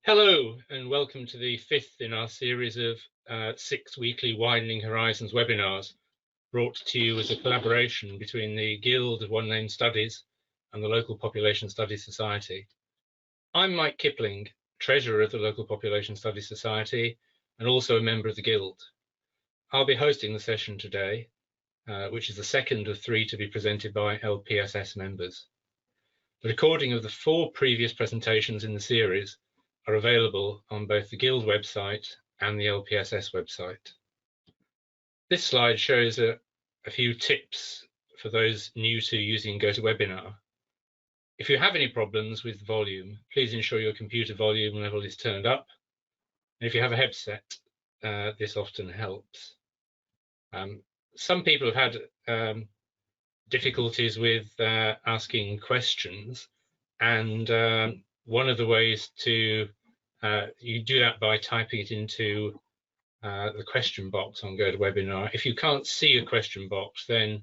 Hello and welcome to the fifth in our series of 6 weekly Widening Horizons webinars, brought to you as a collaboration between the Guild of One Name Studies and the Local Population Studies Society. I'm Mike Kipling, Treasurer of the Local Population Studies Society and also a member of the Guild. I'll be hosting the session today, which is the second of 3 to be presented by LPSS members. The recording of the 4 previous presentations in the series are available on both the Guild website and the LPSS website. This slide shows a few tips for those new to using GoToWebinar. If you have any problems with volume, please ensure your computer volume level is turned up. And if you have a headset, this often helps. Some people have had difficulties with asking questions, and one of the ways to you do that by typing it into the question box on GoToWebinar. If you can't see a question box, then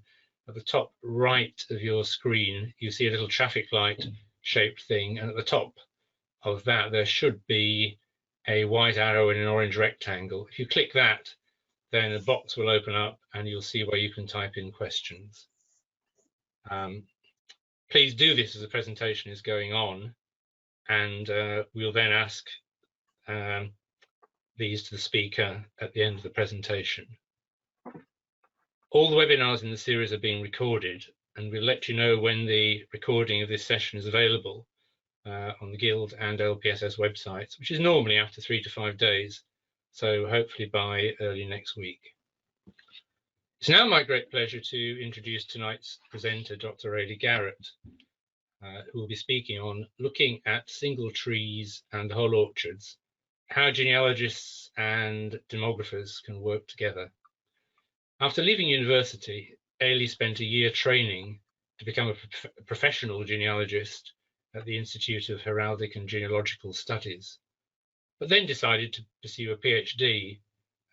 at the top right of your screen, you see a little traffic light shaped thing. And at the top of that, there should be a white arrow in an orange rectangle. If you click that, then a box will open up and you'll see where you can type in questions. Please do this as the presentation is going on, and we'll then ask these to the speaker at the end of the presentation. All the webinars in the series are being recorded, and we'll let you know when the recording of this session is available on the Guild and LPSS websites, which is normally after 3 to 5 days, so hopefully by early next week. It's now my great pleasure to introduce tonight's presenter, Dr. Eilidh Garrett, who will be speaking on looking at single trees and whole orchards, how genealogists and demographers can work together. After leaving university, Eilidh spent a year training to become a professional genealogist at the Institute of Heraldic and Genealogical Studies, but then decided to pursue a PhD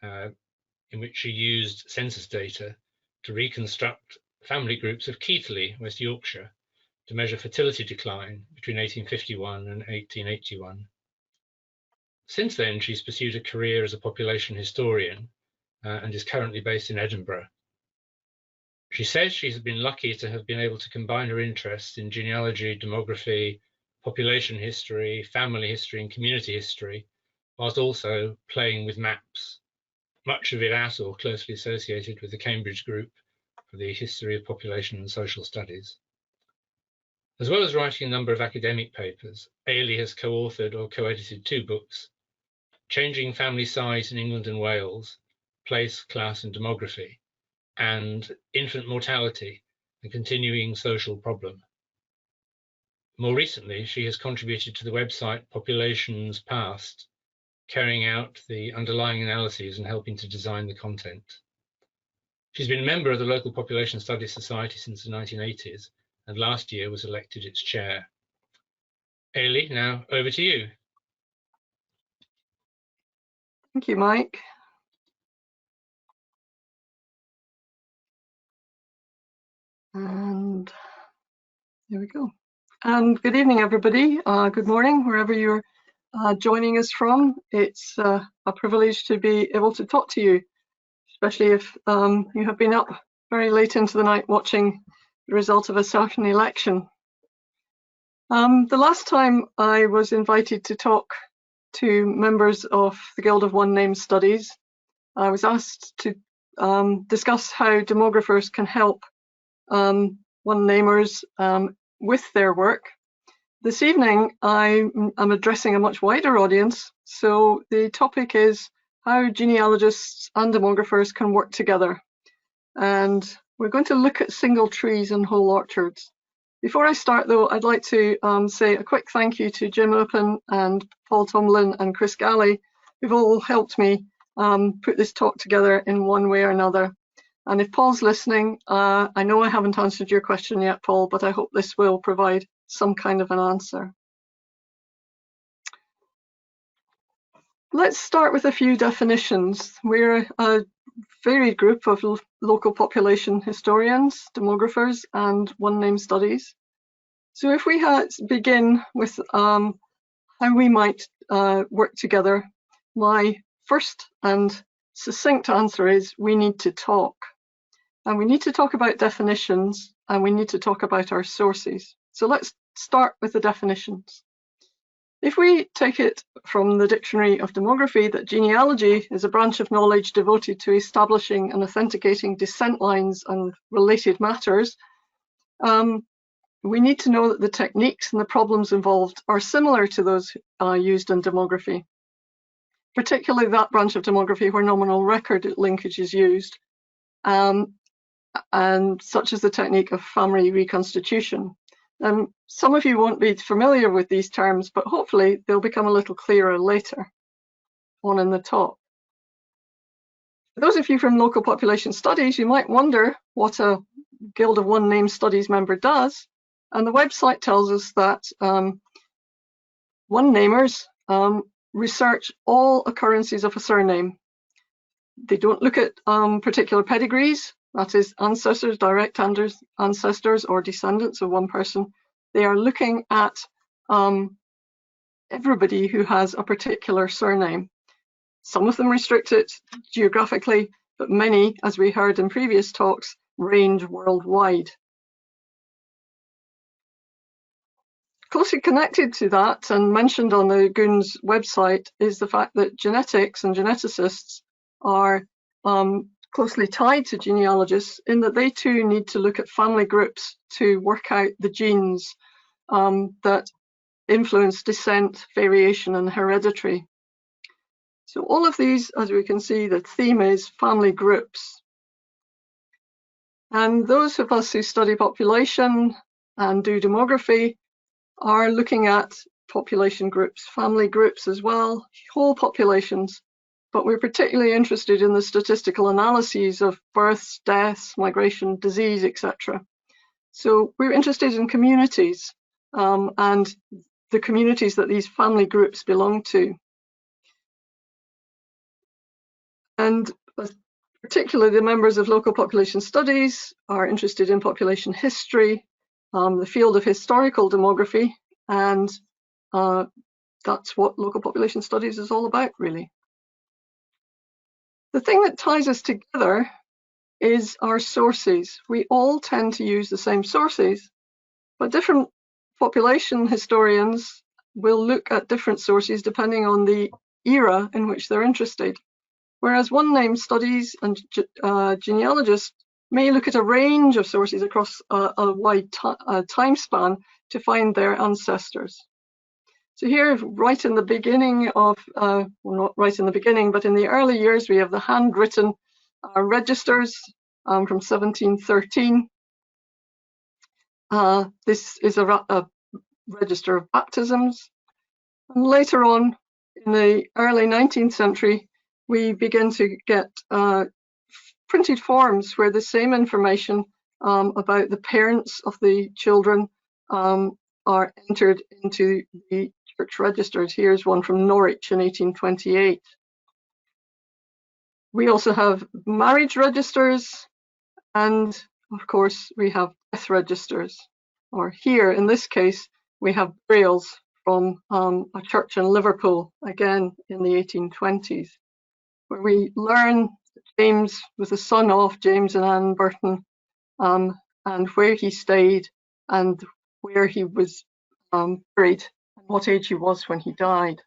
in which she used census data to reconstruct family groups of Keighley, West Yorkshire, to measure fertility decline between 1851 and 1881. Since then, she's pursued a career as a population historian and is currently based in Edinburgh. She says she's been lucky to have been able to combine her interests in genealogy, demography, population history, family history, and community history, whilst also playing with maps, much of it at or closely associated with the Cambridge Group for the History of Population and Social Studies. As well as writing a number of academic papers, Eilidh has co-authored or co-edited 2 books, Changing Family Size in England and Wales, Place, Class and Demography, and Infant Mortality, a Continuing Social Problem. More recently, she has contributed to the website Populations Past, carrying out the underlying analyses and helping to design the content. She's been a member of the Local Population Studies Society since the 1980s, and last year was elected its chair. Eilidh, now over to you. Thank you, Mike. And there we go. And good evening, everybody. Good morning, wherever you're joining us from. It's a privilege to be able to talk to you, especially if you have been up very late into the night watching the result of a certain election. The last time I was invited to talk to members of the Guild of One Name Studies, I was asked to discuss how demographers can help one-namers with their work. This evening, I'm addressing a much wider audience, so the topic is how genealogists and demographers can work together. And we're going to look at single trees and whole orchards. Before I start, though, I'd like to say a quick thank you to Jim Oppen and Paul Tomlin and Chris Galley, who've all helped me put this talk together in one way or another. And if Paul's listening, I know I haven't answered your question yet, Paul, but I hope this will provide some kind of an answer. Let's start with a few definitions. We're a varied group of local population historians, demographers, and one-name studies. So if we begin with how we might work together, my first and succinct answer is we need to talk. And we need to talk about definitions, and we need to talk about our sources. So let's start with the definitions. If we take it from the Dictionary of Demography that genealogy is a branch of knowledge devoted to establishing and authenticating descent lines and related matters, we need to know that the techniques and the problems involved are similar to those used in demography, particularly that branch of demography where nominal record linkage is used, and such as the technique of family reconstitution. Some of you won't be familiar with these terms, but hopefully they'll become a little clearer later on in the talk. For those of you from local population studies, you might wonder what a Guild of One Name Studies member does. And the website tells us that one namers research all occurrences of a surname. They don't look at particular pedigrees, that is ancestors, direct ancestors or descendants of one person. They are looking at everybody who has a particular surname. Some of them restrict it geographically, but many, as we heard in previous talks, range worldwide. Closely connected to that and mentioned on the GUN's website is the fact that genetics and geneticists are closely tied to genealogists in that they too need to look at family groups to work out the genes that influence descent, variation, and hereditary. So all of these, as we can see, the theme is family groups. And those of us who study population and do demography are looking at population groups, family groups as well, whole populations. But we're particularly interested in the statistical analyses of births, deaths, migration, disease, etc. So we're interested in communities and the communities that these family groups belong to. And particularly the members of local population studies are interested in population history, the field of historical demography, and that's what local population studies is all about, really. The thing that ties us together is our sources. We all tend to use the same sources, but different population historians will look at different sources depending on the era in which they're interested. Whereas one name studies and genealogists may look at a range of sources across a wide time span to find their ancestors. So here, right in the beginning of, well, not right in the beginning, but in the early years, we have the handwritten registers from 1713. This is a register of baptisms. And later on, in the early 19th century, we begin to get printed forms where the same information about the parents of the children are entered into the church registers. Here's one from Norwich in 1828. We also have marriage registers, and of course we have death registers. Or here, in this case, we have burials from a church in Liverpool, again in the 1820s, where we learn that James was the son of James and Anne Burton, and where he stayed and where he was buried and what age he was when he died.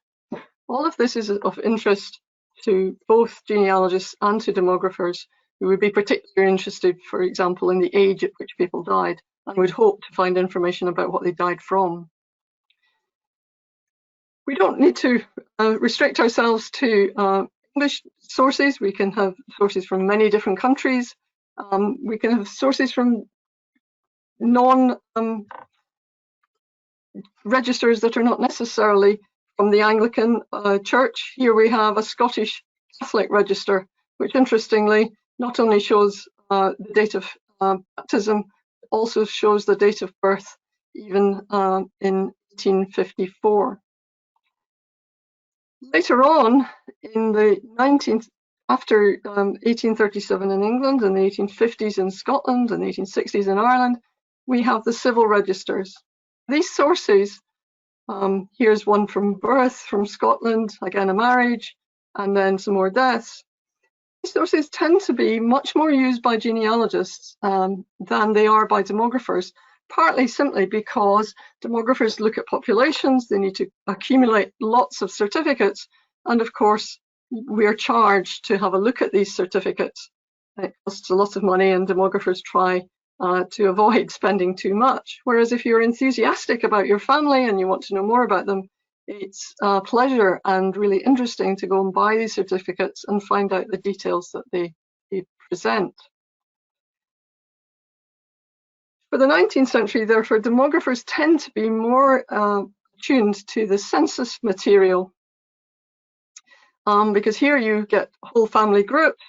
All of this is of interest to both genealogists and to demographers, who would be particularly interested, for example, in the age at which people died and would hope to find information about what they died from. We don't need to restrict ourselves to English sources. We can have sources from many different countries. We can have sources from registers that are not necessarily from the Anglican Church. Here we have a Scottish Catholic register, which interestingly not only shows the date of baptism, also shows the date of birth, even in 1854. Later on, in the after 1837 in England, and the 1850s in Scotland, and the 1860s in Ireland, we have the civil registers. These sources Here's one from birth from Scotland, again a marriage, and then some more deaths. These sources tend to be much more used by genealogists than they are by demographers, partly simply because demographers look at populations, they need to accumulate lots of certificates, and of course we're charged to have a look at these certificates. It costs a lot of money, and demographers try to avoid spending too much. Whereas if you're enthusiastic about your family and you want to know more about them, it's a pleasure and really interesting to go and buy these certificates and find out the details that they present. For the 19th century, therefore, demographers tend to be more tuned to the census material, because here you get whole family groups.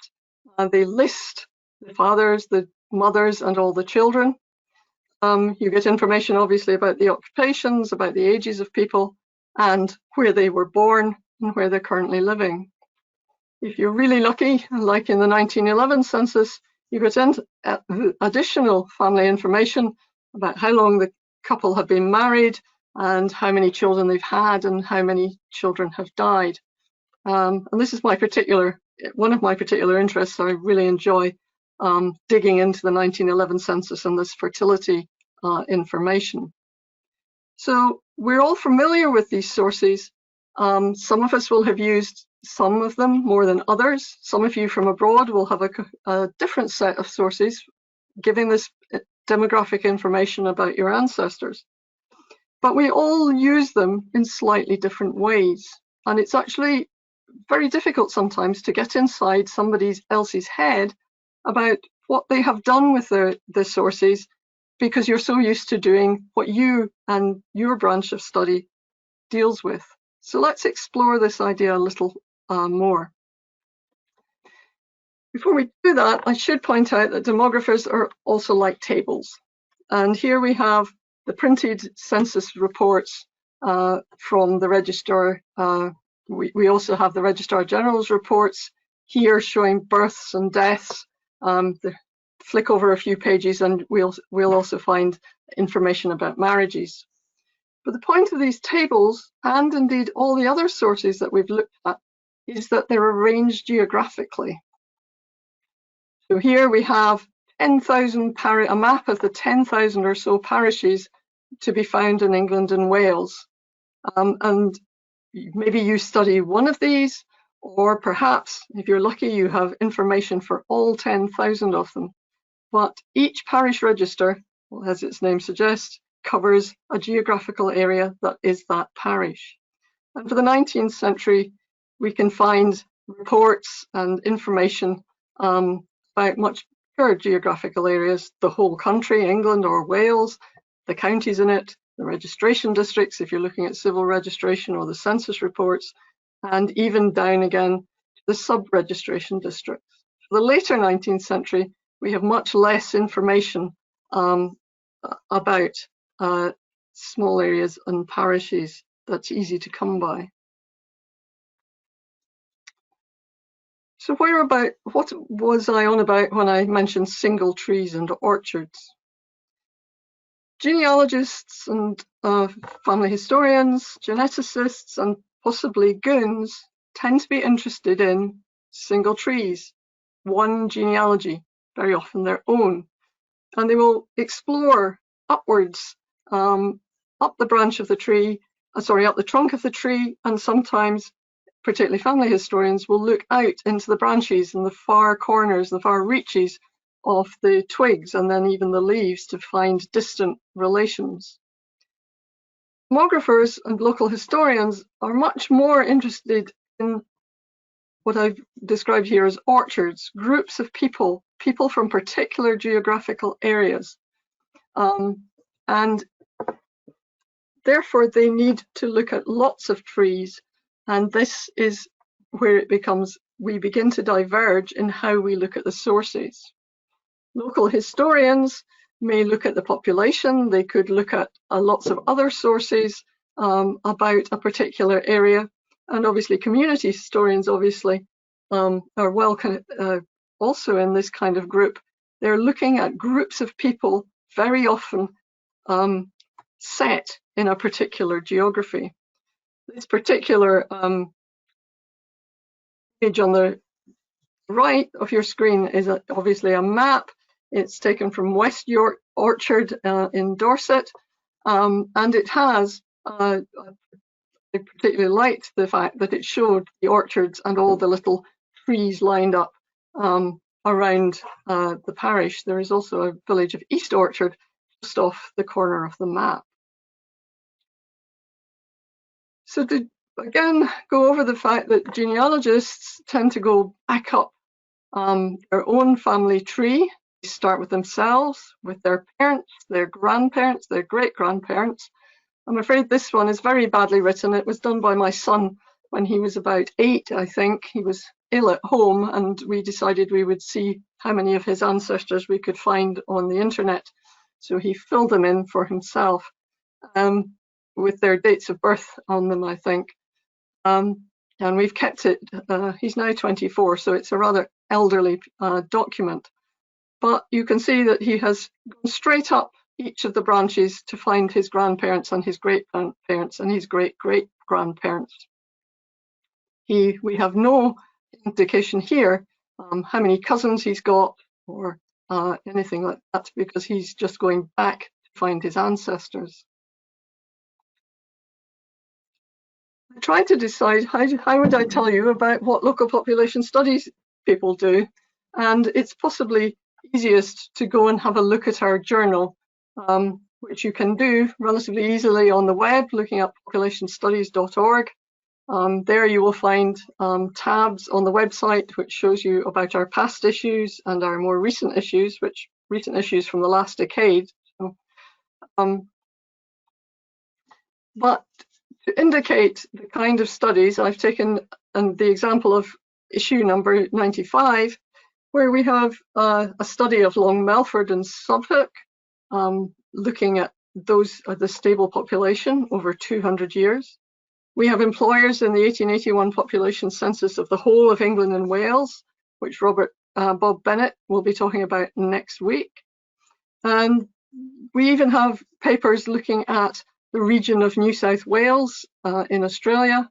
They list the fathers, the mothers, and all the children. You get information, obviously, about the occupations, about the ages of people, and where they were born and where they're currently living. If you're really lucky, like in the 1911 census, you get additional family information about how long the couple have been married and how many children they've had and how many children have died. And this is one of my particular interests. I really enjoy digging into the 1911 census and this fertility information. So we're all familiar with these sources. Some of us will have used some of them more than others. Some of you from abroad will have a different set of sources giving this demographic information about your ancestors. But we all use them in slightly different ways. And it's actually very difficult sometimes to get inside somebody else's head about what they have done with the sources, because you're so used to doing what you and your branch of study deals with. So let's explore this idea a little more. Before we do that, I should point out that demographers are also like tables. And here we have the printed census reports from the Registrar. We also have the Registrar General's reports here showing births and deaths. Flick over a few pages and we'll also find information about marriages. But the point of these tables, and indeed all the other sources that we've looked at, is that they're arranged geographically. So here we have 10,000 a map of the 10,000 or so parishes to be found in England and Wales. And maybe you study one of these, or perhaps, if you're lucky, you have information for all 10,000 of them. But each parish register, as its name suggests, covers a geographical area that is that parish. And for the 19th century, we can find reports and information about much bigger geographical areas, the whole country, England or Wales, the counties in it, the registration districts, if you're looking at civil registration or the census reports, and even down again to the sub-registration districts. For the later 19th century, we have much less information about small areas and parishes that's easy to come by. So what was I on about when I mentioned single trees and orchards? Genealogists and family historians, geneticists, and possibly goons tend to be interested in single trees, one genealogy, very often their own. And they will explore upwards, up the branch of the tree, up the trunk of the tree, and sometimes, particularly family historians, will look out into the branches and the far corners, the far reaches of the twigs and then even the leaves to find distant relations. Demographers and local historians are much more interested in what I've described here as orchards, groups of people from particular geographical areas. And therefore they need to look at lots of trees. And this is where we begin to diverge in how we look at the sources. Local historians may look at the population, they could look at lots of other sources about a particular area, and obviously community historians are also in this kind of group. They're looking at groups of people, very often set in a particular geography. This particular page on the right of your screen is obviously a map. It's taken from West York Orchard in Dorset, and it has, I particularly liked the fact that it showed the orchards and all the little trees lined up around the parish. There is also a village of East Orchard just off the corner of the map. So to again go over the fact that genealogists tend to go back up their own family tree. They start with themselves, with their parents, their grandparents, their great-grandparents. I'm afraid this one is very badly written. It was done by my son when he was about 8, I think. He was ill at home, and we decided we would see how many of his ancestors we could find on the internet. So he filled them in for himself with their dates of birth on them, I think. And we've kept it. He's now 24, so it's a rather elderly document. But you can see that he has gone straight up each of the branches to find his grandparents and his great-grandparents and his great-great-grandparents. We have no indication here how many cousins he's got or anything like that, because he's just going back to find his ancestors. I tried to decide how would I tell you about what local population studies people do, and it's possibly easiest to go and have a look at our journal, which you can do relatively easily on the web, looking at populationstudies.org. There you will find tabs on the website which shows you about our past issues and our more recent issues, recent issues from the last decade. So, but to indicate the kind of studies, I've taken the example of issue number 95, where we have a study of Long Melford and Suffolk, looking at the stable population over 200 years. We have employers in the 1881 population census of the whole of England and Wales, which Bob Bennett will be talking about next week. And we even have papers looking at the region of New South Wales in Australia.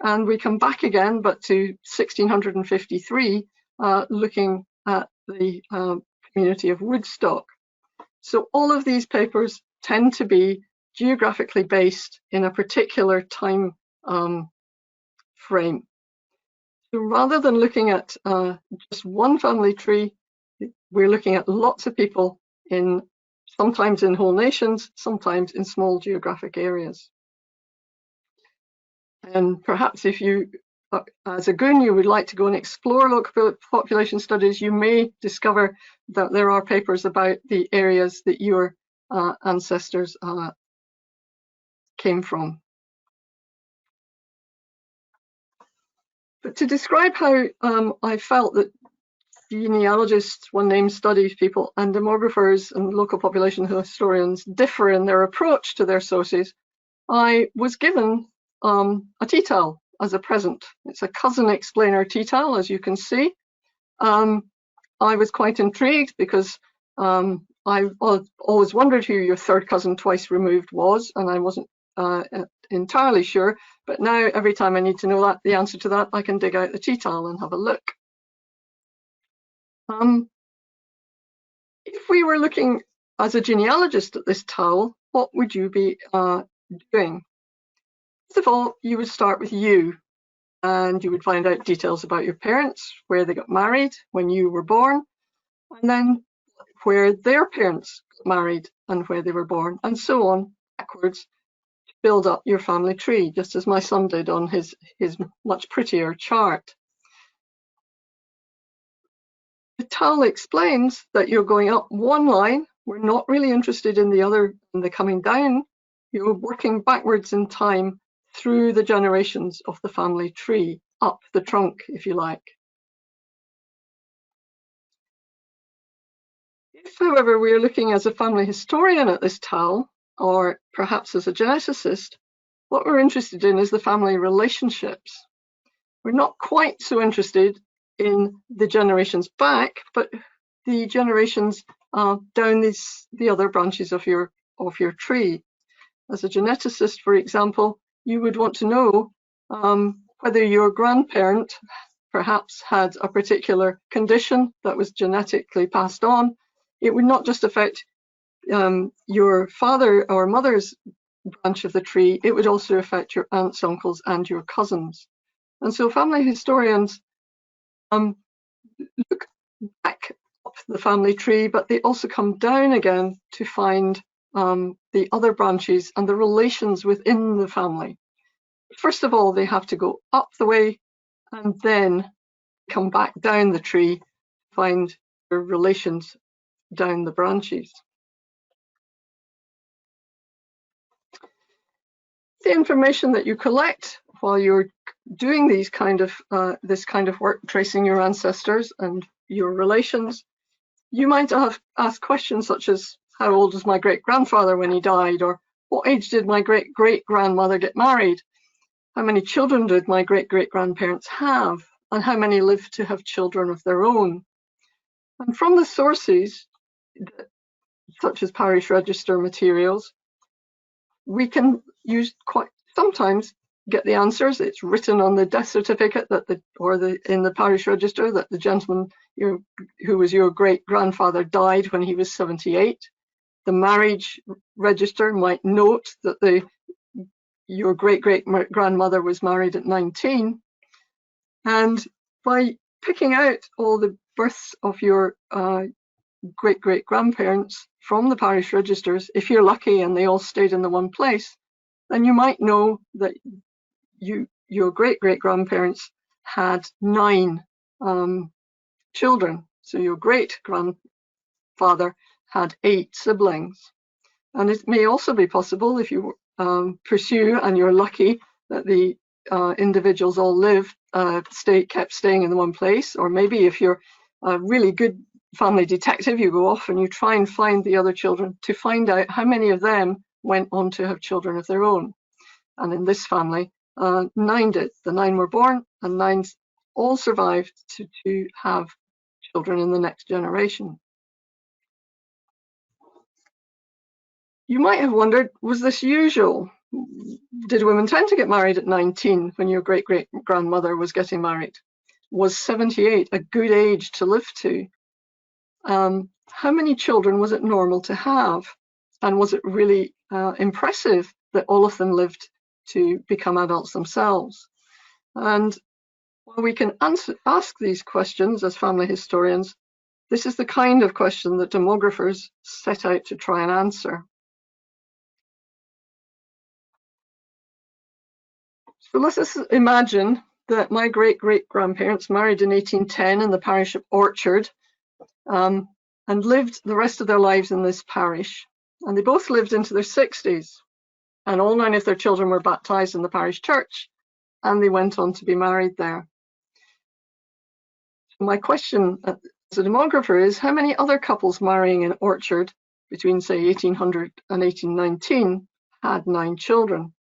And we come back again, but to 1653, looking at the community of Woodstock. So all of these papers tend to be geographically based in a particular time frame. So rather than looking at just one family tree, we're looking at lots of people sometimes in whole nations, sometimes in small geographic areas. And perhaps if you, as a goon, you would like to go and explore local population studies, you may discover that there are papers about the areas that your ancestors came from. But to describe how I felt that genealogists, one-name study people, and demographers and local population historians differ in their approach to their sources, I was given a tea towel as a present. It's a cousin explainer tea towel, as you can see. I was quite intrigued because I've always wondered who your third cousin twice removed was, and I wasn't entirely sure, but now every time I need to know the answer to that, I can dig out the tea towel and have a look. If we were looking as a genealogist at this towel, what would you be doing? First of all, you would start with you, and you would find out details about your parents, where they got married, when you were born, and then where their parents got married and where they were born, and so on backwards to build up your family tree, just as my son did on his much prettier chart. The towel explains that you're going up one line. We're not really interested in the coming down. You're working backwards in time through the generations of the family tree, up the trunk, if you like. If, however, we're looking as a family historian at this towel, or perhaps as a geneticist, what we're interested in is the family relationships. We're not quite so interested in the generations back, but the generations down the other branches of your tree. As a geneticist, for example, you would want to know whether your grandparent perhaps had a particular condition that was genetically passed on. It would not just affect your father or mother's branch of the tree, it would also affect your aunts, uncles, and your cousins. And so family historians look back up the family tree, but they also come down again to find the other branches and the relations within the family. First of all, they have to go up the way and then come back down the tree, find their relations down the branches. The information that you collect while you're doing this kind of work, tracing your ancestors and your relations, you might have asked questions such as, how old was my great-grandfather when he died? Or what age did my great-great-grandmother get married? How many children did my great-great-grandparents have? And how many lived to have children of their own? And from the sources, such as parish register materials, we can sometimes get the answers. It's written on the death certificate in the parish register that the gentleman who was your great-grandfather died when he was 78. The marriage register might note that your great-great-grandmother was married at 19. And by picking out all the births of your great-great-grandparents from the parish registers, if you're lucky and they all stayed in the one place, then you might know that your great-great-grandparents had 9 children. So your great-grandfather had 8 siblings. And it may also be possible, if you pursue and you're lucky, that the individuals all kept staying in the one place. Or maybe if you're a really good family detective, you go off and you try and find the other children to find out how many of them went on to have children of their own. And in this family, 9 did. The 9 were born, and 9 all survived to have children in the next generation. You might have wondered, was this usual? Did women tend to get married at 19 when your great-great-grandmother was getting married? Was 78 a good age to live to? How many children was it normal to have? And was it really impressive that all of them lived to become adults themselves? And while we can ask these questions as family historians, this is the kind of question that demographers set out to try and answer. So let's imagine that my great-great-grandparents married in 1810 in the parish of Orchard and lived the rest of their lives in this parish. And they both lived into their 60s. And all 9 of their children were baptized in the parish church, and they went on to be married there. My question as a demographer is, how many other couples marrying in Orchard between, say, 1800 and 1819 had 9 children?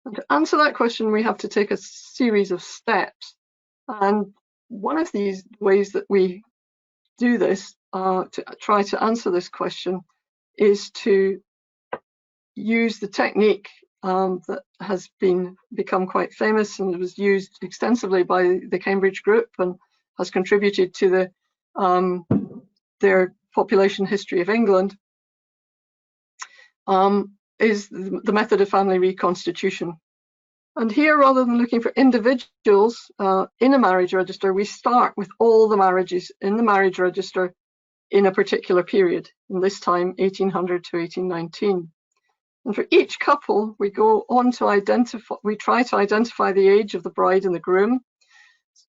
And to answer that question, we have to take a series of steps. And one of these ways that we do this, to try to answer this question, is to use the technique that has become quite famous and was used extensively by the Cambridge Group and has contributed to their population history of England, is the method of family reconstitution. And here, rather than looking for individuals in a marriage register, we start with all the marriages in the marriage register in a particular period, in this time 1800 to 1819. And for each couple, we go on to try to identify the age of the bride and the groom,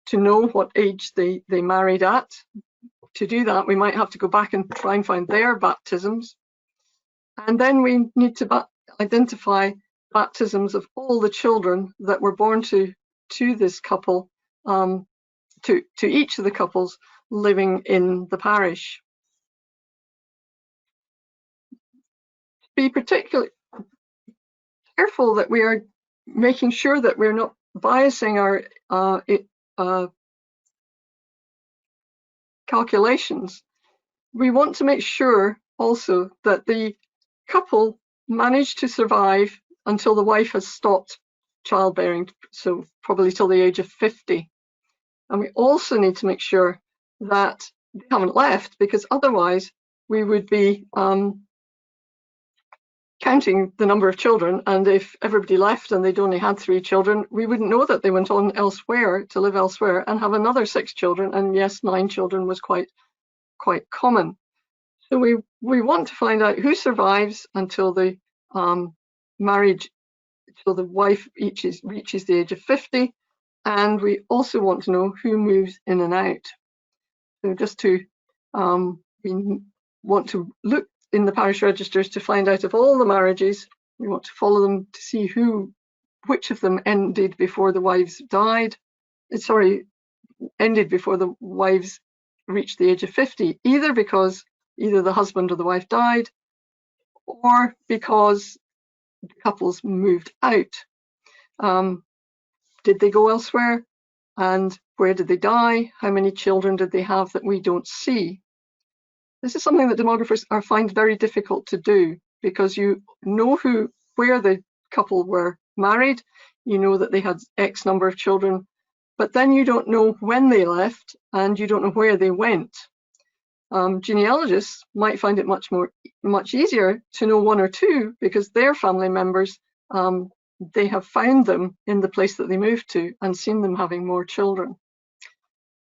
to know what age they married at. To do that, we might have to go back and try and find their baptisms. And then we need to identify baptisms of all the children that were born to this couple, to each of the couples living in the parish. Be particularly careful that we are making sure that we're not biasing our calculations. We want to make sure also that the couple manage to survive until the wife has stopped childbearing, so probably till the age of 50. And we also need to make sure that they haven't left, because otherwise we would be counting the number of children, and if everybody left and they'd only had 3 children, we wouldn't know that they went on elsewhere to live elsewhere and have another 6 children, and yes, 9 children was quite common. So we want to find out who survives until the marriage, till the wife reaches the age of 50, and we also want to know who moves in and out. So just to we want to look in the parish registers to find out of all the marriages. We want to follow them to see which of them ended before the wives died. Ended before the wives reached the age of 50, either because either the husband or the wife died, or because the couples moved out. Did they go elsewhere? And where did they die? How many children did they have that we don't see? This is something that demographers find very difficult to do, because you know where the couple were married, you know that they had X number of children, but then you don't know when they left and you don't know where they went. Genealogists might find it much easier to know 1 or 2, because their family members, they have found them in the place that they moved to and seen them having more children.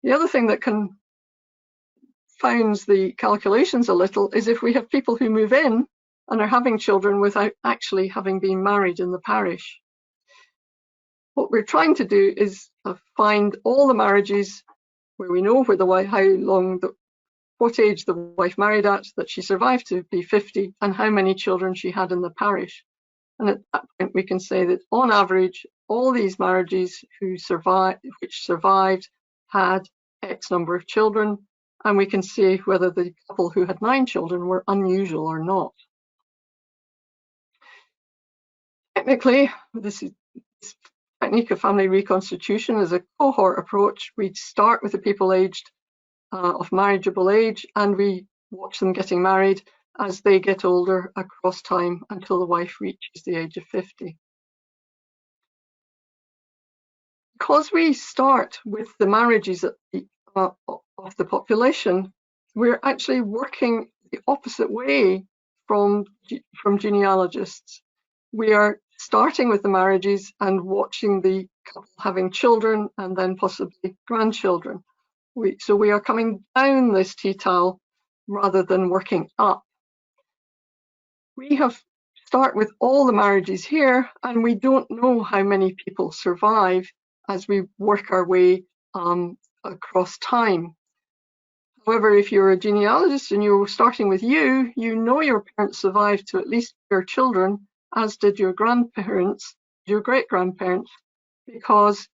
The other thing that confounds the calculations a little is if we have people who move in and are having children without actually having been married in the parish. What we're trying to do is find all the marriages where we know where the wife, what age the wife married at, that she survived to be 50, and how many children she had in the parish. And at that point, we can say that on average, all these marriages which survived had X number of children, and we can see whether the couple who had 9 children were unusual or not. Technically, this technique of family reconstitution is a cohort approach. We start with the people aged of marriageable age, and we watch them getting married as they get older across time until the wife reaches the age of 50. Because we start with the marriages of the population, we're actually working the opposite way from genealogists. We are starting with the marriages and watching the couple having children and then possibly grandchildren. So we are coming down this T-tile rather than working up. We start with all the marriages here, and we don't know how many people survive as we work our way across time. However, if you're a genealogist and you're starting with you know your parents survived to at least your children, as did your grandparents, your great-grandparents, because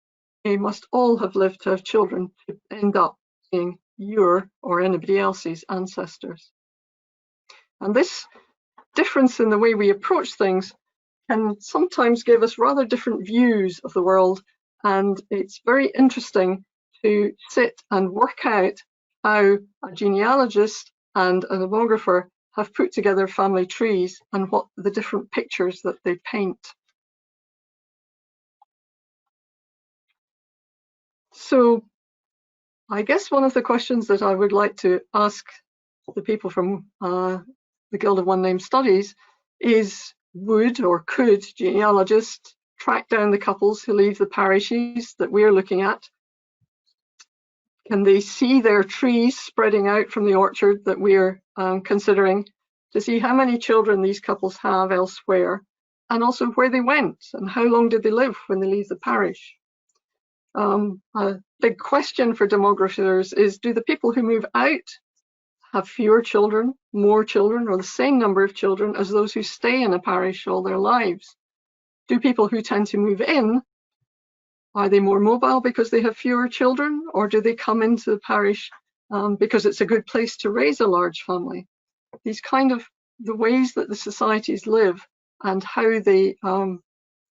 they must all have lived to have children to end up being your or anybody else's ancestors. And this difference in the way we approach things can sometimes give us rather different views of the world, and it's very interesting to sit and work out how a genealogist and a demographer have put together family trees and what the different pictures that they paint. So I guess one of the questions that I would like to ask the people from the Guild of One Name Studies is, would or could genealogists track down the couples who leave the parishes that we're looking at? Can they see their trees spreading out from the orchard that we're considering to see how many children these couples have elsewhere, and also where they went and how long did they live when they leave the parish? A big question for demographers is, do the people who move out have fewer children, more children, or the same number of children as those who stay in a parish all their lives? Do people who tend to move in, are they more mobile because they have fewer children, or do they come into the parish because it's a good place to raise a large family? These kind of the ways that the societies live and how they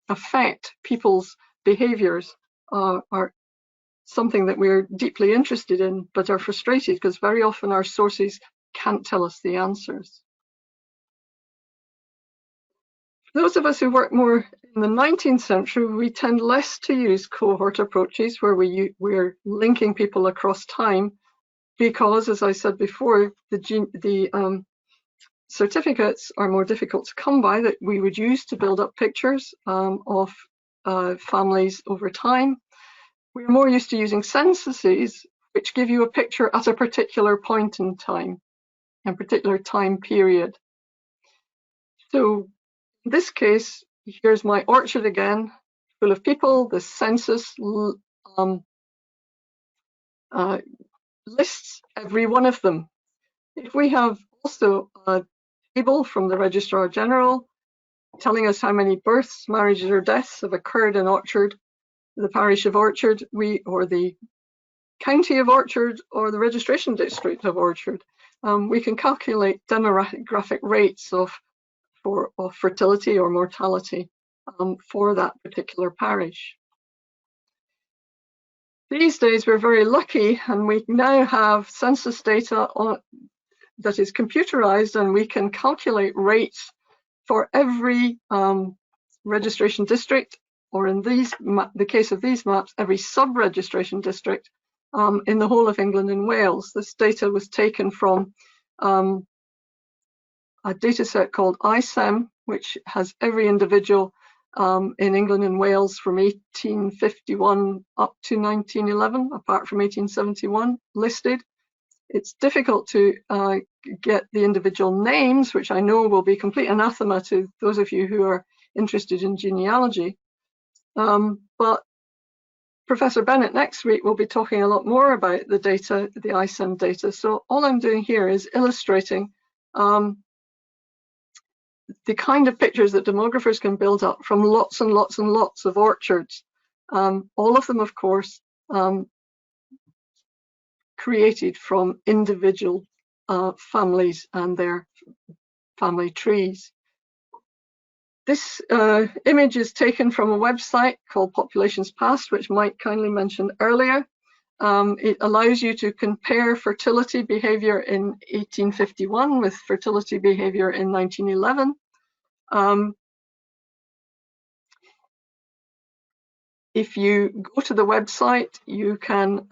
affect people's behaviours are something that we're deeply interested in, but are frustrated because very often our sources can't tell us the answers. Those of us who work more in the 19th century, we tend less to use cohort approaches where we're linking people across time because, as I said before, the certificates are more difficult to come by that we would use to build up pictures of families over time. We're more used to using censuses, which give you a picture at a particular point in time, a particular time period. So in this case, here's my orchard again, full of people. The census lists every one of them. If we have also a table from the Registrar General telling us how many births, marriages or deaths have occurred in Orchard, the parish of Orchard, or the county of Orchard, or the registration district of Orchard, we can calculate demographic rates of fertility or mortality for that particular parish. These days we're very lucky and we now have census data that is computerized, and we can calculate rates for every registration district, or in the case of these maps, every sub-registration district in the whole of England and Wales. This data was taken from a data set called ISEM, which has every individual in England and Wales from 1851 up to 1911, apart from 1871, listed. It's difficult to get the individual names, which I know will be complete anathema to those of you who are interested in genealogy. But Professor Bennett next week will be talking a lot more about the data, the ISEM data. So all I'm doing here is illustrating the kind of pictures that demographers can build up from lots and lots and lots of orchards. All of them, of course, created from individual families and their family trees. This image is taken from a website called Populations Past, which Mike kindly mentioned earlier. It allows you to compare fertility behavior in 1851 with fertility behavior in 1911. If you go to the website, you can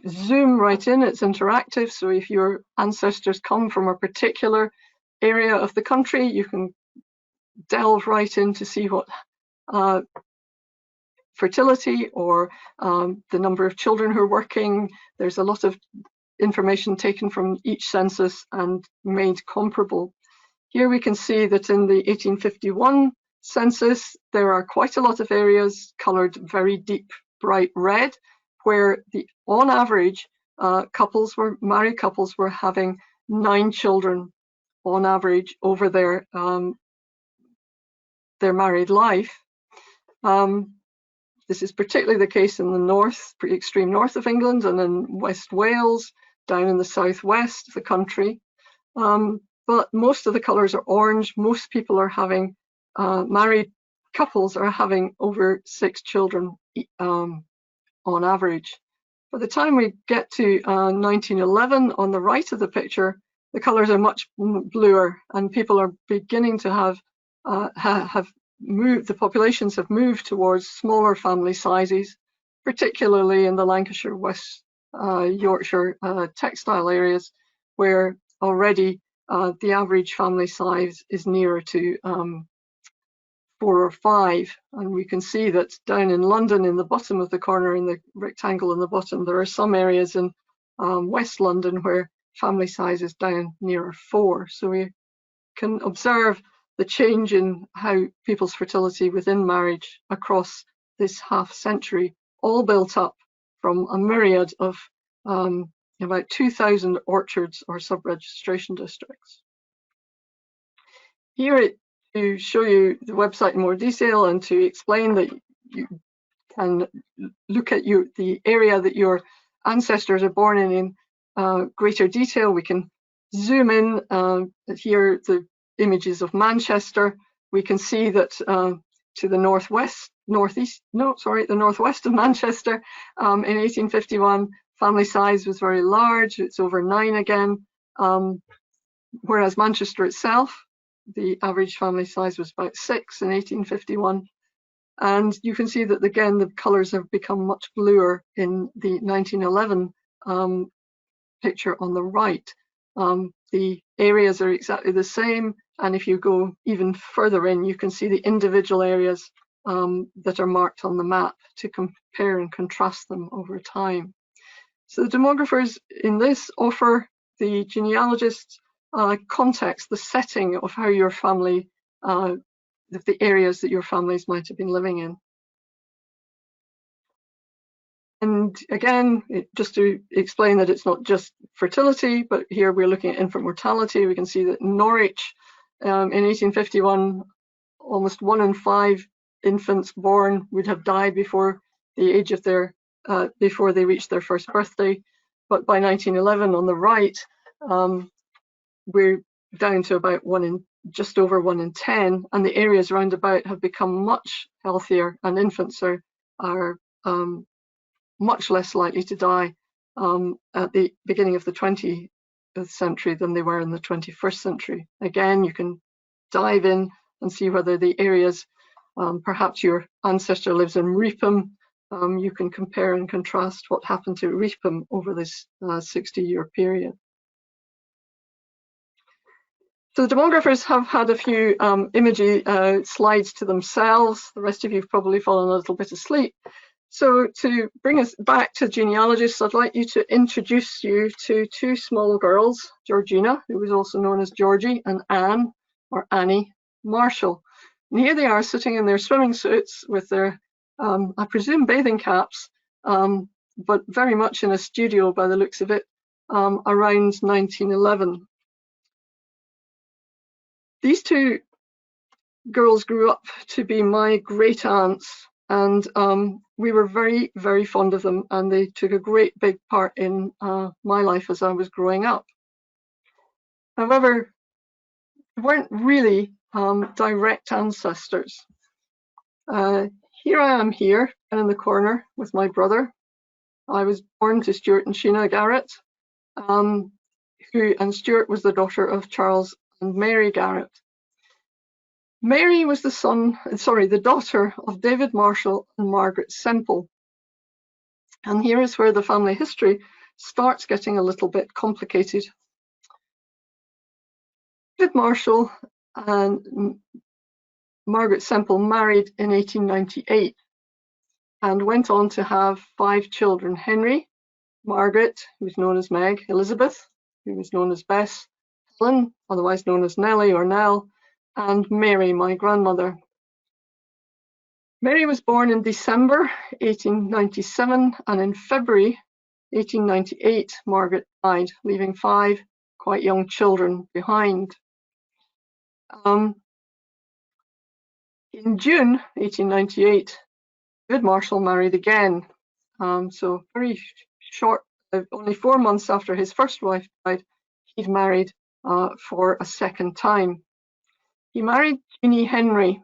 zoom right in. It's interactive, so if your ancestors come from a particular area of the country, you can delve right in to see what fertility or the number of children who are working. There's a lot of information taken from each census and made comparable. Here we can see that in the 1851 census, there are quite a lot of areas coloured very deep, bright red, where on average, married couples were having 9 children on average over their married life. This is particularly the case in the north, pretty extreme north of England, and in West Wales, down in the southwest of the country. But most of the colours are orange. Most people are having, married couples are having over 6 children on average. By the time we get to 1911, on the right of the picture, the colours are much bluer, and people are beginning to have moved, the populations have moved towards smaller family sizes, particularly in the Lancashire, West Yorkshire textile areas, where already the average family size is nearer to 4 or 5. And we can see that down in London, in the bottom of the corner, in the rectangle in the bottom, there are some areas in West London where family size is down nearer 4. So we can observe the change in how people's fertility within marriage across this half century, all built up from a myriad of about 2,000 orchards or sub-registration districts. Here to show you the website in more detail and to explain that you can look at the area that your ancestors are born in greater detail. We can zoom in here, the images of Manchester. We can see that to the northwest of Manchester in 1851, family size was very large. It's over 9 again, whereas Manchester itself, the average family size was about 6 in 1851. And you can see that, again, the colours have become much bluer in the 1911 picture on the right. The areas are exactly the same, and if you go even further in, you can see the individual areas that are marked on the map to compare and contrast them over time. So the demographers in this offer the genealogists context, the setting of how your family, the areas that your families might have been living in. And again, just to explain that it's not just fertility, but here we're looking at infant mortality. We can see that in Norwich, in 1851, almost 1 in 5 infants born would have died before the age of their, before they reached their first birthday. But by 1911, on the right, we're down to about just over 1 in 10, and the areas round about have become much healthier, and infants are much less likely to die at the beginning of the 20th century than they were in the 21st century. Again, you can dive in and see whether the areas, perhaps your ancestor lives in Reepham, you can compare and contrast what happened to Reepham over this 60-year period. So the demographers have had a few imagey slides to themselves. The rest of you have probably fallen a little bit asleep. So to bring us back to genealogists, I'd like you to introduce you to 2 small girls, Georgina, who was also known as Georgie, and Anne, or Annie, Marshall. And here they are sitting in their swimming suits with their, I presume, bathing caps, but very much in a studio by the looks of it, around 1911. These 2 girls grew up to be my great aunts, and we were very, very fond of them, and they took a great big part in my life as I was growing up. However, they weren't really direct ancestors. Here I am here in the corner with my brother. I was born to Stuart and Sheena Garrett, and Stuart was the daughter of Charles and Mary Garrett. Mary was the daughter of David Marshall and Margaret Semple. And here is where the family history starts getting a little bit complicated. David Marshall and Margaret Semple married in 1898 and went on to have 5 children: Henry, Margaret, who was known as Meg, Elizabeth, who was known as Bess, Helen, otherwise known as Nellie or Nell, and Mary, my grandmother. Mary was born in December 1897, and in February 1898, Margaret died, leaving 5 quite young children behind. In June 1898, David Marshall married again. So very short, only 4 months after his first wife died, he'd married for a second time. He married Jeannie Henry,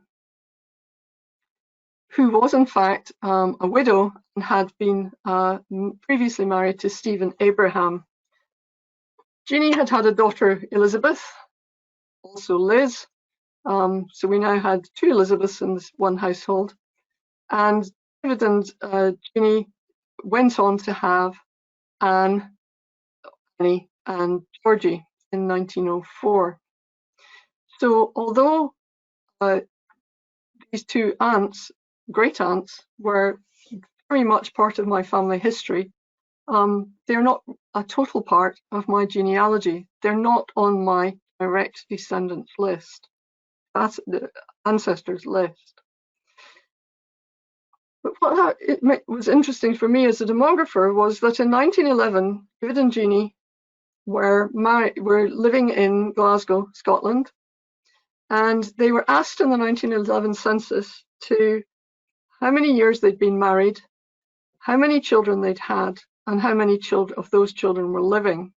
who was in fact a widow and had been previously married to Stephen Abraham. Jeannie had had a daughter, Elizabeth, also Liz. So we now had 2 Elizabeths in this one household. And David and Jeannie went on to have Anne, Annie, and Georgie in 1904. So although these 2 aunts, great aunts, were very much part of my family history, they're not a total part of my genealogy. They're not on my direct descendants list, that's the ancestors list. But what was interesting for me as a demographer was that in 1911, David and Jeannie were living in Glasgow, Scotland, and they were asked in the 1911 census to how many years they'd been married, how many children they'd had, and how many of those children were living.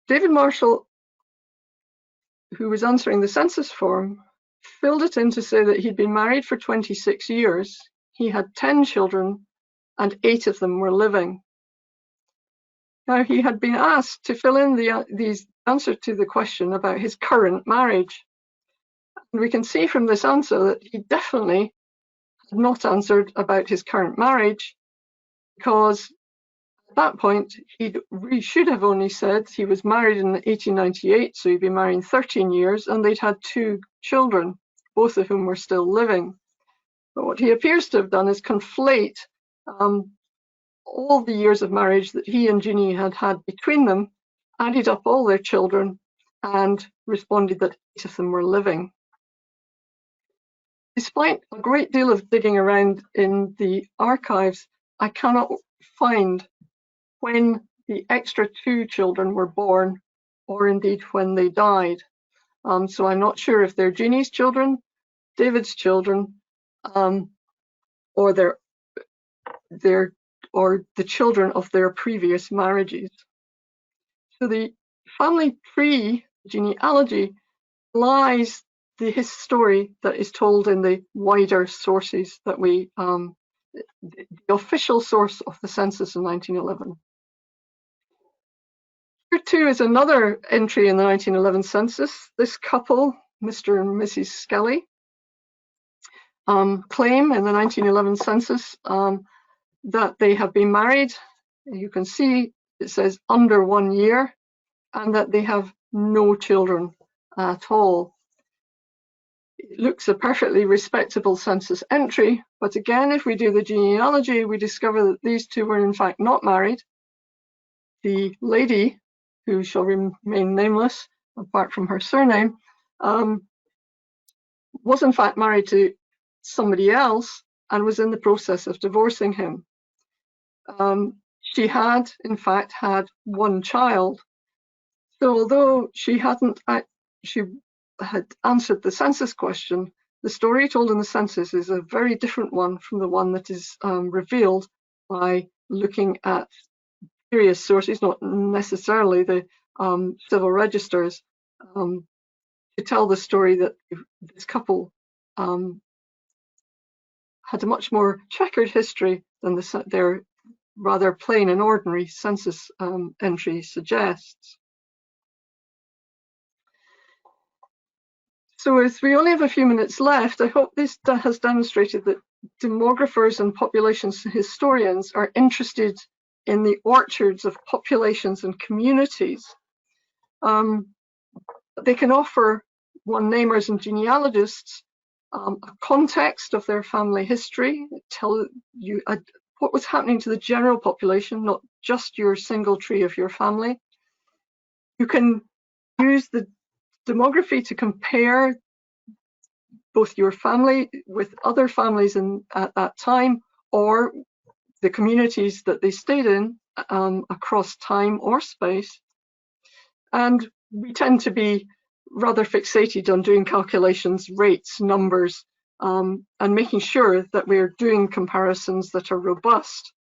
David Marshall, who was answering the census form, filled it in to say that he'd been married for 26 years, he had 10 children, and 8 of them were living. Now, he had been asked to fill in these answer to the question about his current marriage. And we can see from this answer that he definitely had not answered about his current marriage, because at that point he should have only said he was married in 1898, so he'd been married 13 years, and they'd had 2 children, both of whom were still living. But what he appears to have done is conflate all the years of marriage that he and Jeannie had had between them, added up all their children, and responded that 8 of them were living. Despite a great deal of digging around in the archives, I cannot find when the extra 2 children were born, or indeed when they died. So I'm not sure if they're Jeannie's children, David's children, or the children of their previous marriages. So the family tree genealogy lies the story that is told in the wider sources that we, the official source of the census in 1911. Here too is another entry in the 1911 census. This couple, Mr. and Mrs. Skelly, claim in the 1911 census that they have been married. You can see it says under 1 year, and that they have no children at all. It looks a perfectly respectable census entry, but again, if we do the genealogy, we discover that these 2 were in fact not married. The lady, who shall remain nameless apart from her surname, was in fact married to somebody else and was in the process of divorcing him. She had in fact had 1 child. So although she had answered the census question, the story told in the census is a very different one from the one that is revealed by looking at various sources, not necessarily the civil registers, to tell the story that this couple had a much more checkered history than their rather plain and ordinary census entry suggests. So as we only have a few minutes left, I hope this has demonstrated that demographers and population historians are interested in the orchards of populations and communities. They can offer one-namers and genealogists a context of their family history, tell you what was happening to the general population, not just your single tree of your family. You can use the demography to compare both your family with other families at that time, or the communities that they stayed in across time or space. And we tend to be rather fixated on doing calculations, rates, numbers, and making sure that we're doing comparisons that are robust,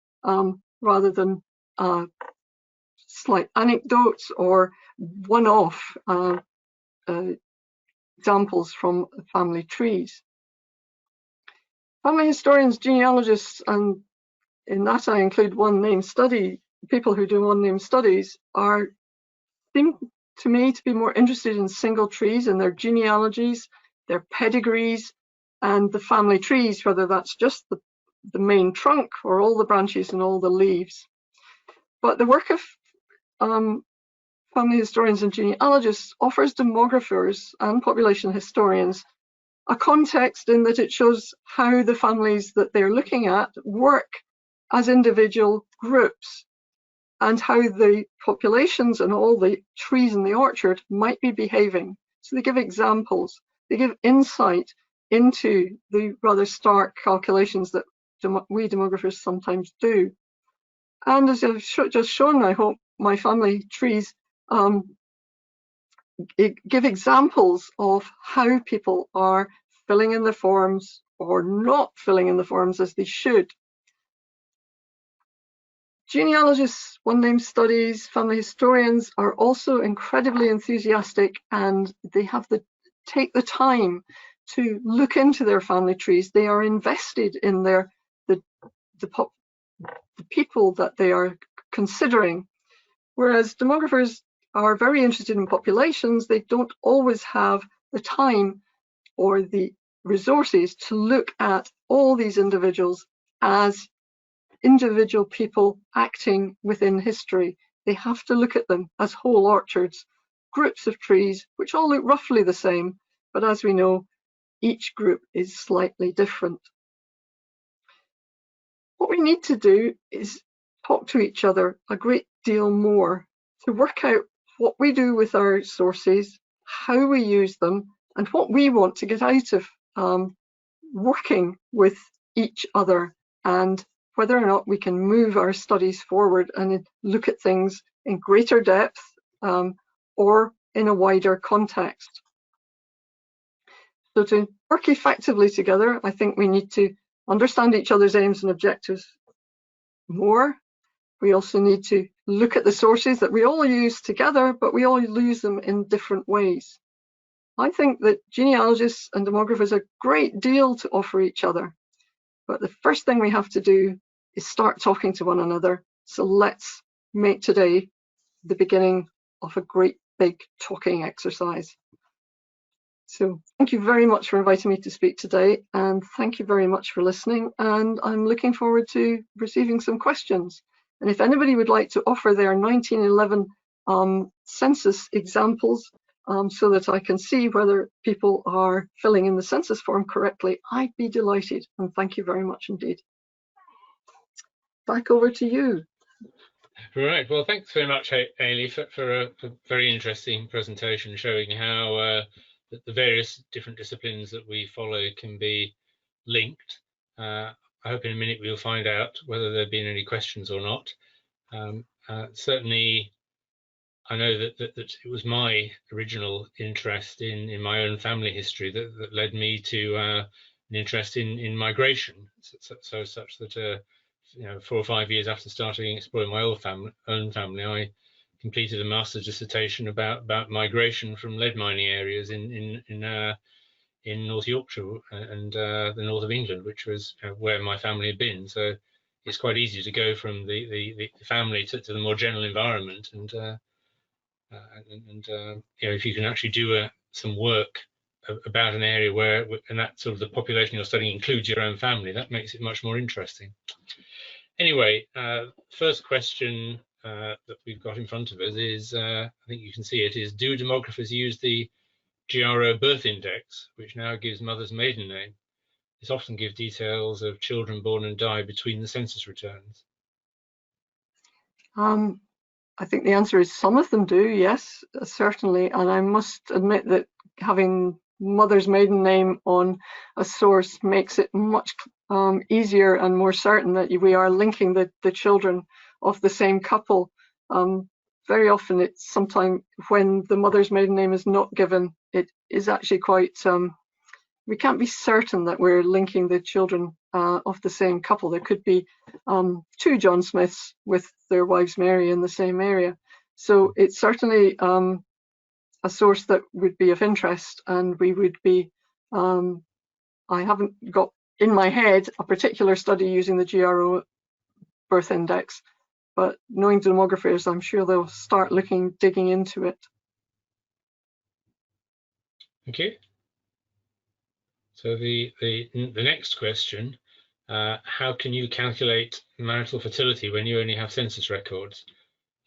rather than slight anecdotes or one-off examples from family trees. Family historians, genealogists, and in that I include one-name study, people who do one-name studies, seem to me to be more interested in single trees and their genealogies, their pedigrees, and the family trees, whether that's just the main trunk or all the branches and all the leaves. But the work of family historians and genealogists offers demographers and population historians a context in that it shows how the families that they're looking at work as individual groups, and how the populations and all the trees in the orchard might be behaving. So they give examples, they give insight into the rather stark calculations that we demographers sometimes do. And as I've just shown, I hope my family trees give examples of how people are filling in the forms or not filling in the forms as they should. Genealogists, one-name studies, family historians are also incredibly enthusiastic, and they take the time to look into their family trees. They are invested in the people that they are considering, whereas demographers are very interested in populations, they don't always have the time or the resources to look at all these individuals as individual people acting within history. They have to look at them as whole orchards, groups of trees, which all look roughly the same, but as we know, each group is slightly different. What we need to do is talk to each other a great deal more to work out what we do with our sources, how we use them, and what we want to get out of working with each other, and whether or not we can move our studies forward and look at things in greater depth or in a wider context. So to work effectively together, I think we need to understand each other's aims and objectives more. We also need to look at the sources that we all use together, but we all use them in different ways. I think that genealogists and demographers have a great deal to offer each other, but the first thing we have to do is start talking to one another. So let's make today the beginning of a great big talking exercise. So thank you very much for inviting me to speak today, and thank you very much for listening, and I'm looking forward to receiving some questions. And if anybody would like to offer their 1911 census examples so that I can see whether people are filling in the census form correctly, I'd be delighted, and thank you very much indeed. Back over to you. Right, well, thanks very much, Eilidh, for a very interesting presentation showing how the various different disciplines that we follow can be linked. I hope in a minute we'll find out whether there have been any questions or not. Certainly, I know that it was my original interest in my own family history that led me to an interest in migration. So such that 4 or 5 years after starting exploring my own family, I completed a master's dissertation about migration from lead mining areas in North Yorkshire and the north of England, which was where my family had been. So it's quite easy to go from the family to the more general environment, and if you can actually do some work about an area where, and that sort of the population you're studying includes your own family, that makes it much more interesting. Anyway, first question that we've got in front of us is, I think you can see it, is do demographers use the GRO birth index, which now gives mother's maiden name? This often gives details of children born and died between the census returns. I think the answer is some of them do, yes, certainly. And I must admit that having mother's maiden name on a source makes it much easier and more certain that we are linking the children of the same couple. Very often it's sometimes when the mother's maiden name is not given, it is actually quite, we can't be certain that we're linking the children of the same couple. There could be 2 John Smiths with their wives Mary in the same area. So it's certainly a source that would be of interest, and we would be, I haven't got in my head a particular study using the GRO birth index, but knowing demographers, I'm sure they'll start digging into it. Okay. So the next question, how can you calculate marital fertility when you only have census records?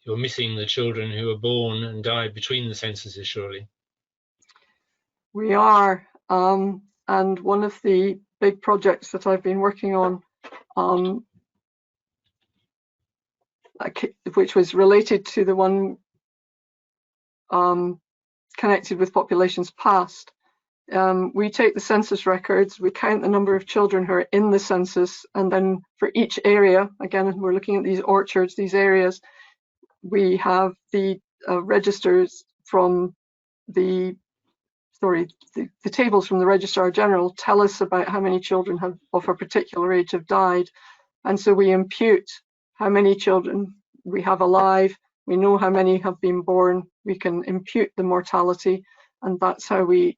You're missing the children who were born and died between the censuses, surely. We are, and one of the big projects that I've been working on, which was related to the one connected with populations past. We take the census records, we count the number of children who are in the census, and then for each area, again, we're looking at these orchards, these areas, we have the registers from the tables from the Registrar General tell us about how many children of a particular age have died. And so we impute how many children we have alive, we know how many have been born, we can impute the mortality, and that's how we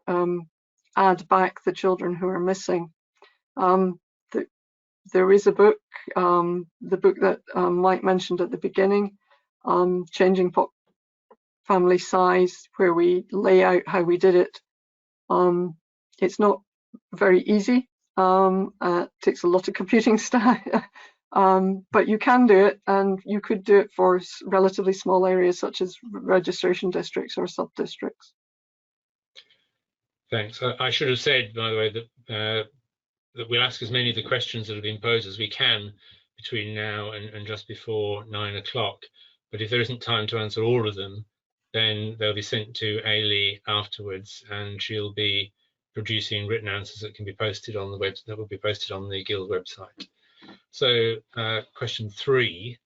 add back the children who are missing. There is a book, the book that Mike mentioned at the beginning, Changing family size, where we lay out how we did it. It's not very easy. It takes a lot of computing staff, but you can do it, and you could do it for relatively small areas such as registration districts or sub-districts. Thanks. I should have said, by the way, that we'll ask as many of the questions that have been posed as we can between now and just before 9 o'clock. But if there isn't time to answer all of them, then they'll be sent to Eilidh afterwards, and she'll be producing written answers that can be posted on the web, that will be posted on the Guild website. So question 3,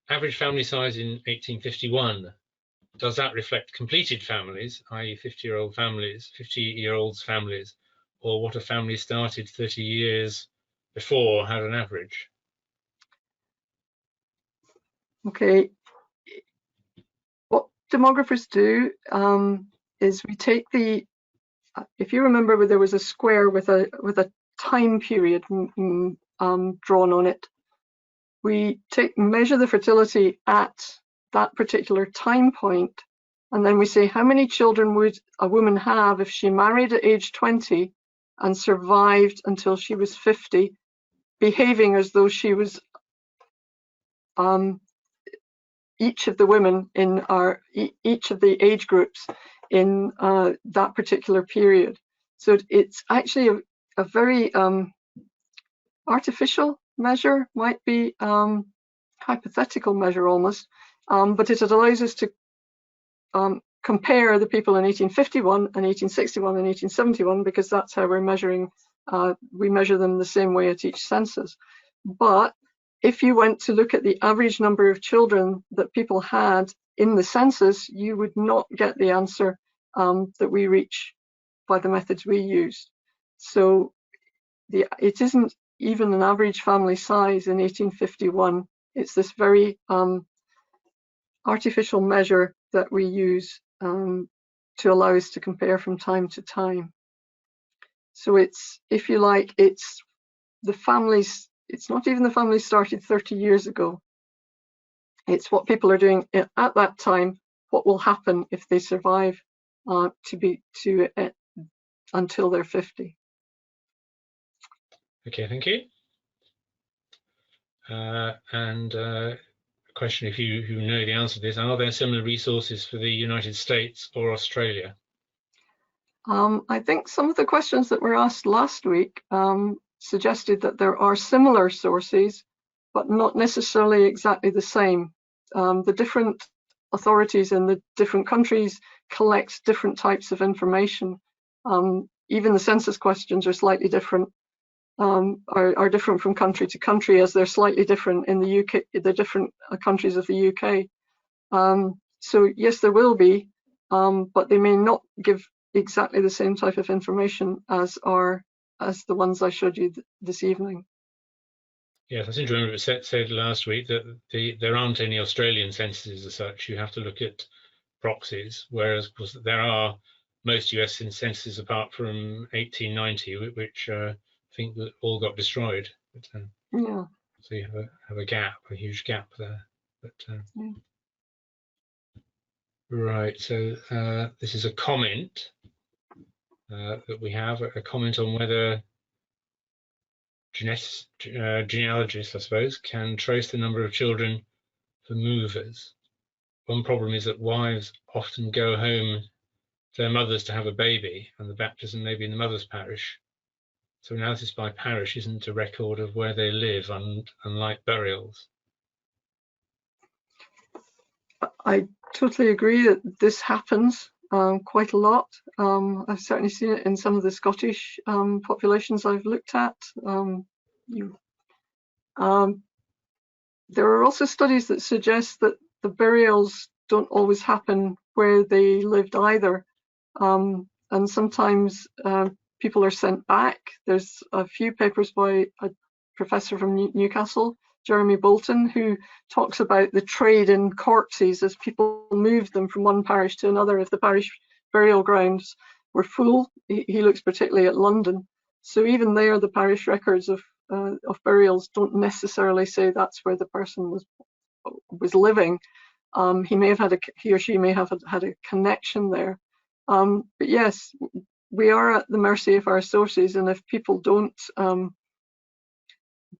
average family size in 1851. Does that reflect completed families, i.e. 50-year-old families, 50-year-olds families, or what a family started 30 years before had an average? Okay, what demographers do is we take the, if you remember, where there was a square with a time period drawn on it, we measure the fertility at that particular time point, and then we say how many children would a woman have if she married at age 20 and survived until she was 50, behaving as though she was each of the women in each of the age groups in that particular period. So it's actually a very artificial measure, might be hypothetical measure almost, but it allows us to compare the people in 1851 and 1861 and 1871, because that's how we're measuring. We measure them the same way at each census. But if you went to look at the average number of children that people had in the census, you would not get the answer that we reach by the methods we use. So it isn't even an average family size in 1851. It's this very artificial measure that we use to allow us to compare from time to time. So it's, if you like, it's the families. It's not even the families started 30 years ago. It's what people are doing at that time, what will happen if they survive until they're 50. Okay, thank you. And a question, if you know the answer to this, are there similar resources for the United States or Australia? I think some of the questions that were asked last week suggested that there are similar sources, but not necessarily exactly the same. The different authorities in the different countries collect different types of information. Even the census questions are slightly different, are different from country to country, as they're slightly different in the UK, the different countries of the UK. So yes, there will be, but they may not give exactly the same type of information as the ones I showed you this evening. Yes, I seem to remember it said last week that there aren't any Australian censuses as such. You have to look at proxies, whereas of course there are most US censuses apart from 1890, which I think that all got destroyed. But, yeah. So you have a gap, a huge gap there. But, yeah. Right, so this is a comment that we have, a comment on whether genealogists, I suppose, can trace the number of children for movers. One problem is that wives often go home to their mothers to have a baby, and the baptism may be in the mother's parish. So analysis by parish isn't a record of where they live, unlike burials. I totally agree that this happens quite a lot. I've certainly seen it in some of the Scottish populations I've looked at. There are also studies that suggest that the burials don't always happen where they lived either. And sometimes people are sent back. There's a few papers by a professor from Newcastle, Jeremy Bolton, who talks about the trade in corpses as people moved them from one parish to another. If the parish burial grounds were full, he looks particularly at London. So even there, the parish records of burials don't necessarily say that's where the person was living. he or she may have had a connection there. But yes, we are at the mercy of our sources, and if people don't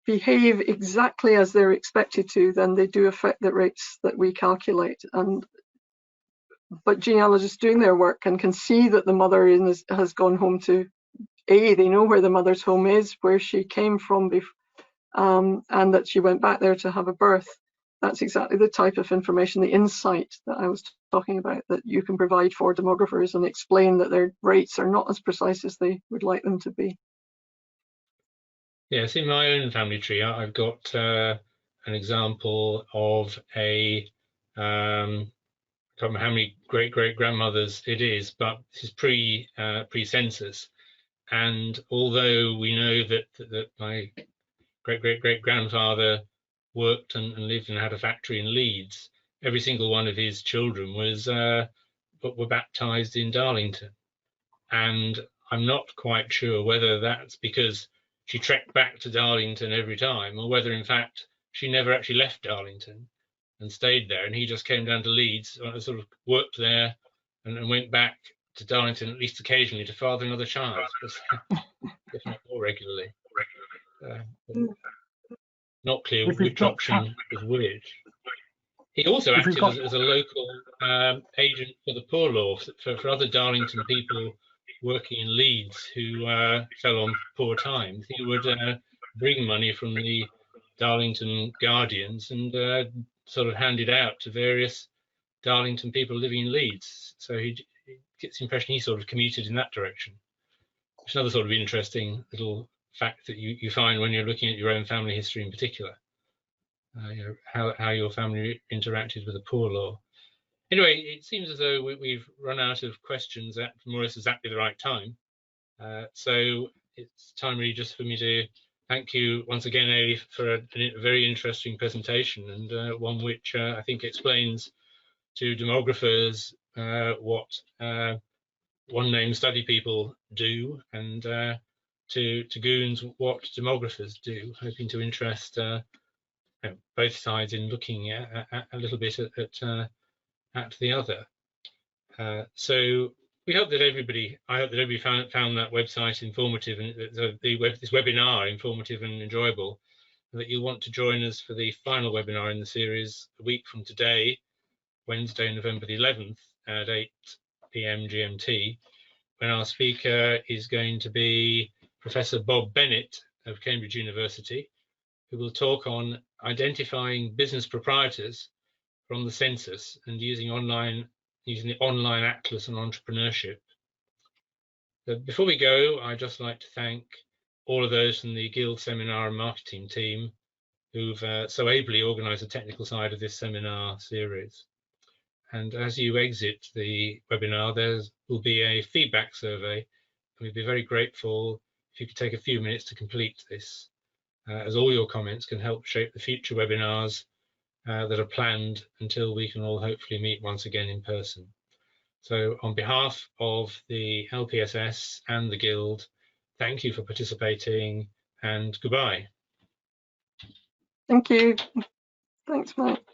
behave exactly as they're expected to, then they do affect the rates that we calculate. But genealogists doing their work and can see that the mother has gone home to they know where the mother's home is, where she came from, and that she went back there to have a birth. That's exactly the type of information, the insight that I was talking about, that you can provide for demographers and explain that their rates are not as precise as they would like them to be. Yes, in my own family tree, I've got an example of I can't remember how many great-great-grandmothers it is, but this is pre-census. And although we know that my great-great-great-grandfather worked and lived and had a factory in Leeds, every single one of his children were baptized in Darlington. And I'm not quite sure whether that's because she trekked back to Darlington every time, or whether in fact she never actually left Darlington and stayed there, and he just came down to Leeds, sort of worked there and went back to Darlington at least occasionally to father another child, if not more regularly. Not clear which option was which. He also acted as a local agent for the poor law for other Darlington people working in Leeds who fell on poor times. He would bring money from the Darlington Guardians and sort of hand it out to various Darlington people living in Leeds. So he gets the impression he sort of commuted in that direction. It's another sort of interesting little fact that you find when you're looking at your own family history in particular. You know, how your family interacted with the poor law. Anyway, it seems as though we've run out of questions at more or less exactly the right time. So it's time really just for me to thank you once again, Eilidh, for a very interesting presentation, and one which I think explains to demographers what one-name study people do, and to goons what demographers do, hoping to interest both sides in looking at a little bit at the other. So I hope that everybody found that website informative, and this webinar informative and enjoyable, and that you'll want to join us for the final webinar in the series a week from today, Wednesday, November the 11th at 8 p.m. GMT, when our speaker is going to be Professor Bob Bennett of Cambridge University, who will talk on identifying business proprietors from the census and using the online atlas on entrepreneurship. But before we go, I'd just like to thank all of those from the Guild Seminar and Marketing team who've so ably organised the technical side of this seminar series. And as you exit the webinar, there will be a feedback survey, and we'd be very grateful if you could take a few minutes to complete this, as all your comments can help shape the future webinars that are planned until we can all hopefully meet once again in person. So on behalf of the LPSS and the Guild, thank you for participating, and goodbye. Thank you. Thanks, Mike.